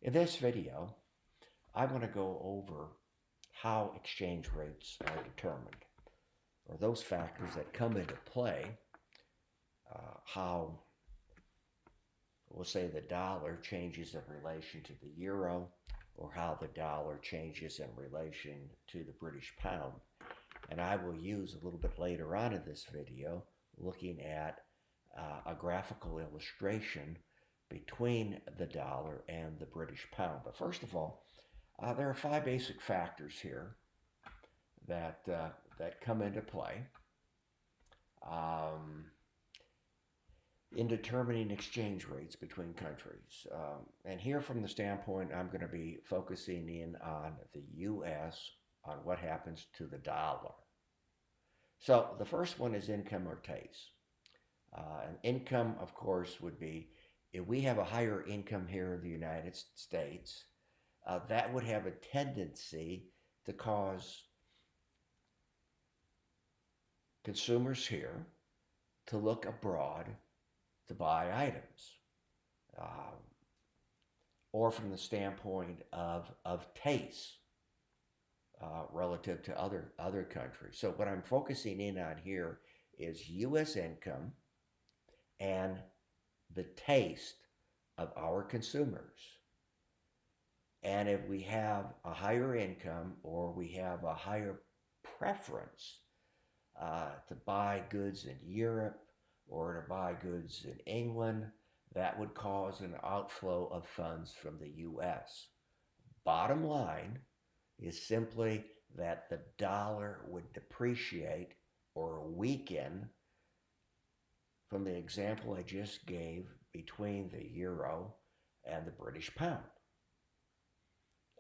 In this video, I want to go over how exchange rates are determined, or those factors that come into play, how, we'll say, the dollar changes in relation to the euro, or how the dollar changes in relation to the British pound. And I will use a little bit later on in this video looking at a graphical illustration between the dollar and the British pound. But first of all, there are five basic factors here that come into play in determining exchange rates between countries. And here, from the standpoint, I'm going to be focusing in on the U.S., on what happens to the dollar. So the first one is income or taste. And income, of course, would be if we have a higher income here in the United States, that would have a tendency to cause consumers here to look abroad to buy items. Or from the standpoint of taste relative to other countries. So what I'm focusing in on here is U.S. income and the taste of our consumers. And if we have a higher income or we have a higher preference to buy goods in Europe or to buy goods in England, that would cause an outflow of funds from the U.S. Bottom line is simply that the dollar would depreciate or weaken from the example I just gave between the euro and the British pound.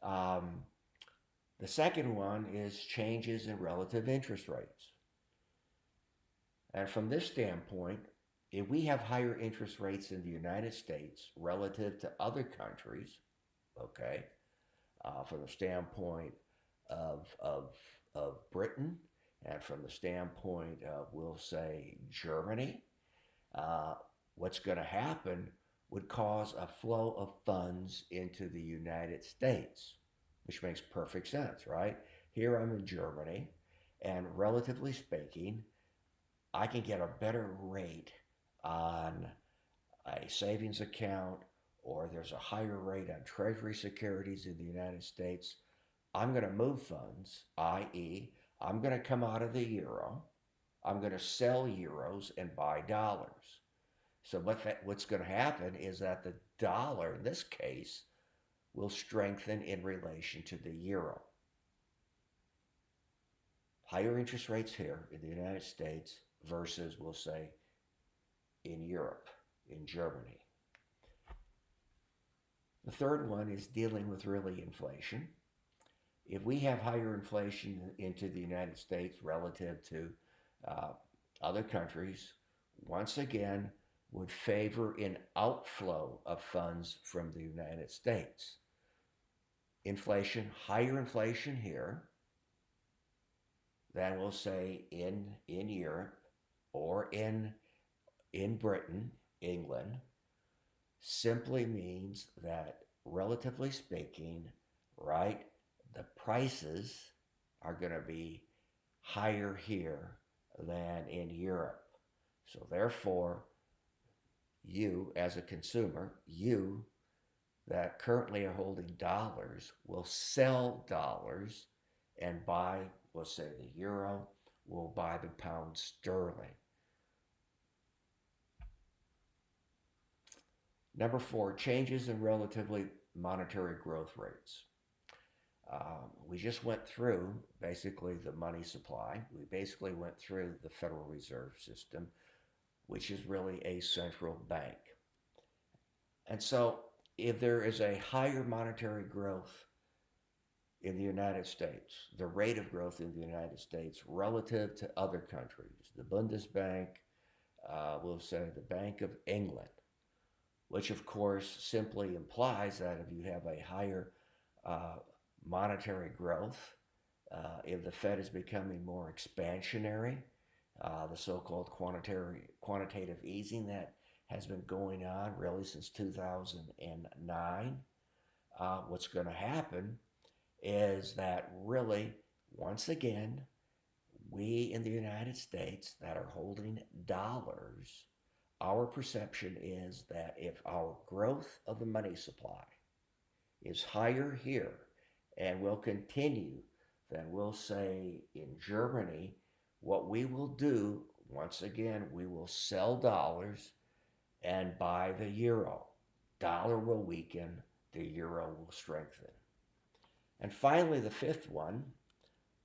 The second one is changes in relative interest rates. And from this standpoint, if we have higher interest rates in the United States relative to other countries, okay, from the standpoint of Britain and from the standpoint of, we'll say, Germany, what's going to happen would cause a flow of funds into the United States, which makes perfect sense, right? Here I'm in Germany, and relatively speaking, I can get a better rate on a savings account, or there's a higher rate on treasury securities in the United States. I'm going to move funds, i.e., I'm going to come out of the euro, I'm going to sell euros and buy dollars. So what's going to happen is that the dollar, in this case, will strengthen in relation to the euro. Higher interest rates here in the United States versus, we'll say, in Europe, in Germany. The third one is dealing with really inflation. If we have higher inflation into the United States relative to other countries, once again, would favor an outflow of funds from the United States. Inflation, higher inflation here than, we'll say, in Europe or in Britain, England, simply means that, relatively speaking, right, the prices are going to be higher here than in Europe. So therefore, you as a consumer, you that currently are holding dollars will sell dollars and buy, we'll say, the euro, will buy the pound sterling. Number four, changes in relatively monetary growth rates. We just went through basically the money supply. We basically went through the Federal Reserve System, which is really a central bank. And so if there is a higher monetary growth in the United States, the rate of growth in the United States relative to other countries, the Bundesbank, we'll say the Bank of England, which of course simply implies that if you have a higher monetary growth, if the Fed is becoming more expansionary, the so-called quantitative easing that has been going on really since 2009, what's going to happen is that really, once again, we in the United States that are holding dollars, our perception is that if our growth of the money supply is higher here and will continue, then we'll say in Germany, what we will do, once again, we will sell dollars and buy the euro. Dollar will weaken, the euro will strengthen. And finally, the fifth one,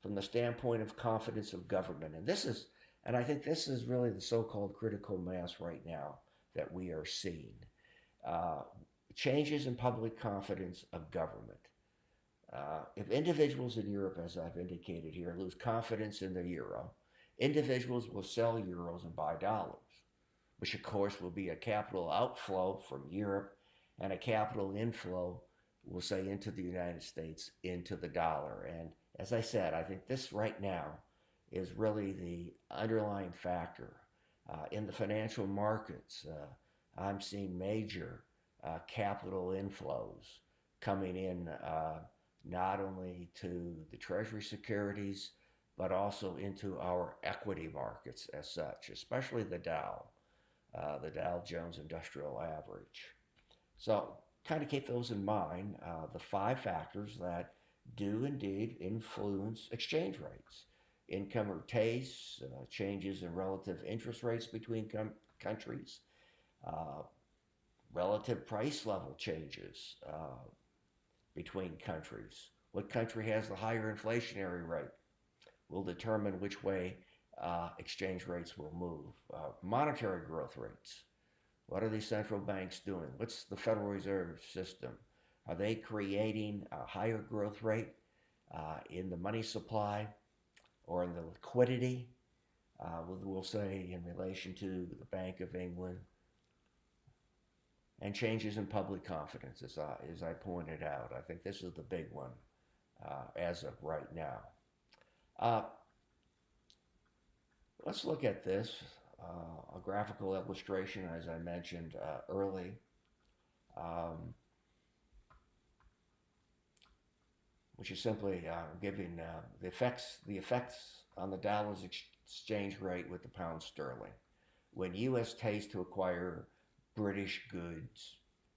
from the standpoint of confidence of government, and I think this is really the so-called critical mass right now that we are seeing. Uh, Changes in public confidence of government. If individuals in Europe, as I've indicated here, lose confidence in the euro, individuals will sell euros and buy dollars, which of course will be a capital outflow from Europe and a capital inflow, we'll say, into the United States, into the dollar. And as I said, I think this right now is really the underlying factor. In the financial markets, I'm seeing major capital inflows coming in, not only to the Treasury securities, but also into our equity markets as such, especially the Dow Jones Industrial Average. So kind of keep those in mind, the five factors that do indeed influence exchange rates. Income or tastes, changes in relative interest rates between countries, uh, relative price level changes between countries. What country has the higher inflationary rate will determine which way exchange rates will move. Monetary growth rates. What are these central banks doing? What's the Federal Reserve System? Are they creating a higher growth rate in the money supply or in the liquidity? We'll say in relation to the Bank of England, and changes in public confidence, as I pointed out. I think this is the big one as of right now. Uh, let's look at this, a graphical illustration, as I mentioned early. Um, which is simply giving the effects on the dollar's exchange rate with the pound sterling when U.S. tastes to acquire British goods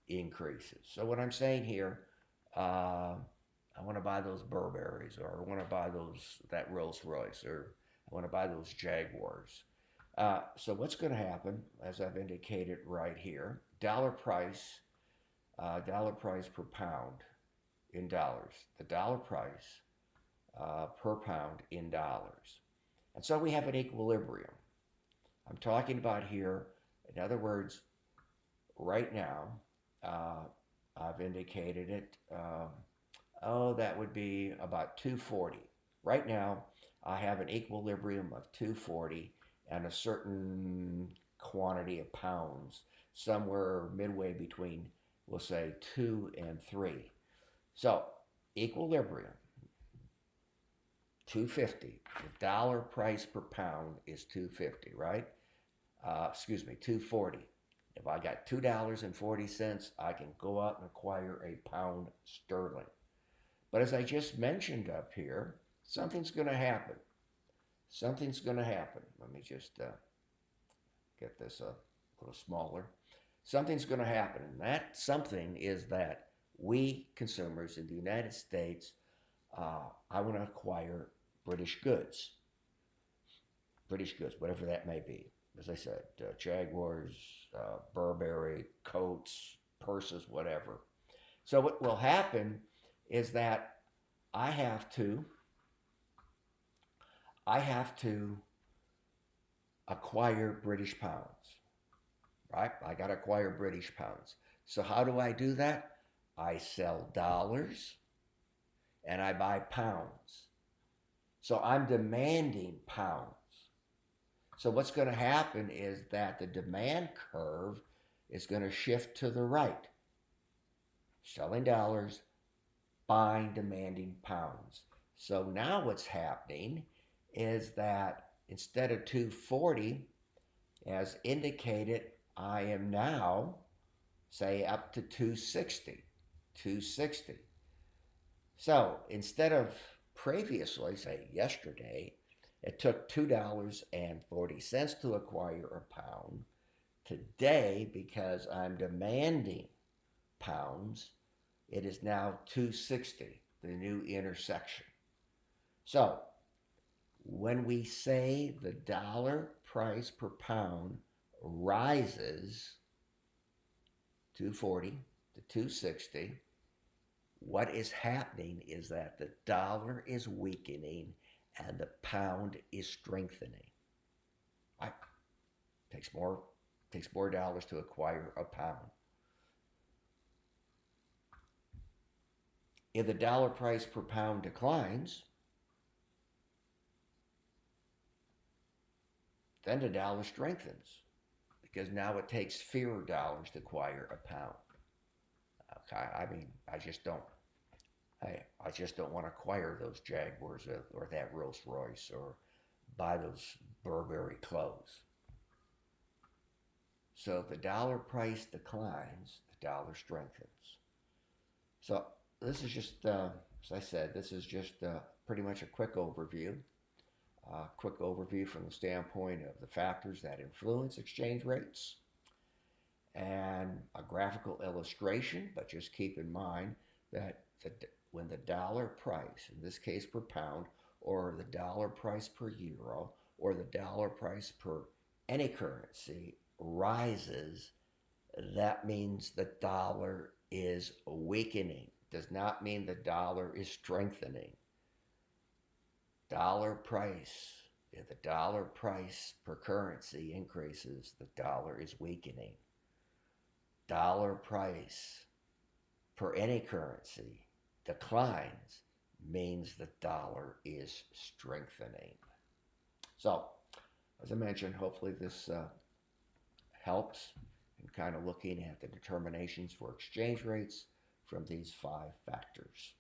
increases. So what I'm saying here, I want to buy those Burberrys, or I want to buy that Rolls Royce, or I want to buy those Jaguars. So what's going to happen, as I've indicated right here, dollar price per pound in dollars, the dollar price per pound in dollars. And so we have an equilibrium. I'm talking about here, in other words, right now, I've indicated it, that would be about 240. Right now, I have an equilibrium of 240 and a certain quantity of pounds, somewhere midway between, we'll say, 2 and 3. So, equilibrium, 250. The dollar price per pound is 250, right? 240. If I got $2.40, I can go out and acquire a pound sterling. But as I just mentioned up here, something's going to happen. Something's going to happen. Let me just get this a little smaller. Something's going to happen, and that something is that we consumers in the United States, I want to acquire British goods, whatever that may be. As I said, Jaguars, Burberry, coats, purses, whatever. So what will happen is that I have to acquire British pounds, right? I got to acquire British pounds. So how do I do that? I sell dollars and I buy pounds. So I'm demanding pounds. So what's going to happen is that the demand curve is going to shift to the right. Selling dollars, buying, demanding pounds. So now what's happening is that instead of 240, as indicated, I am now, say, up to 260. 260. So instead of previously, say yesterday, it took $2.40 to acquire a pound. Today, because I'm demanding pounds, it is now 260, the new intersection. So when we say the dollar price per pound rises 240 to 260, what is happening is that the dollar is weakening and the pound is strengthening. It takes more dollars to acquire a pound. If the dollar price per pound declines, then the dollar strengthens because now it takes fewer dollars to acquire a pound. Okay, I mean, I just don't want to acquire those Jaguars or that Rolls Royce or buy those Burberry clothes. So if the dollar price declines, the dollar strengthens. So this is just, as I said, this is just pretty much a quick overview. Quick overview from the standpoint of the factors that influence exchange rates and a graphical illustration, but just keep in mind that when the dollar price, in this case per pound, or the dollar price per euro, or the dollar price per any currency rises, that means the dollar is weakening. Does not mean the dollar is strengthening. Dollar price, if the dollar price per currency increases, the dollar is weakening. Dollar price per any currency declines, means the dollar is strengthening. So, as I mentioned, hopefully this helps in kind of looking at the determinations for exchange rates from these 5 factors.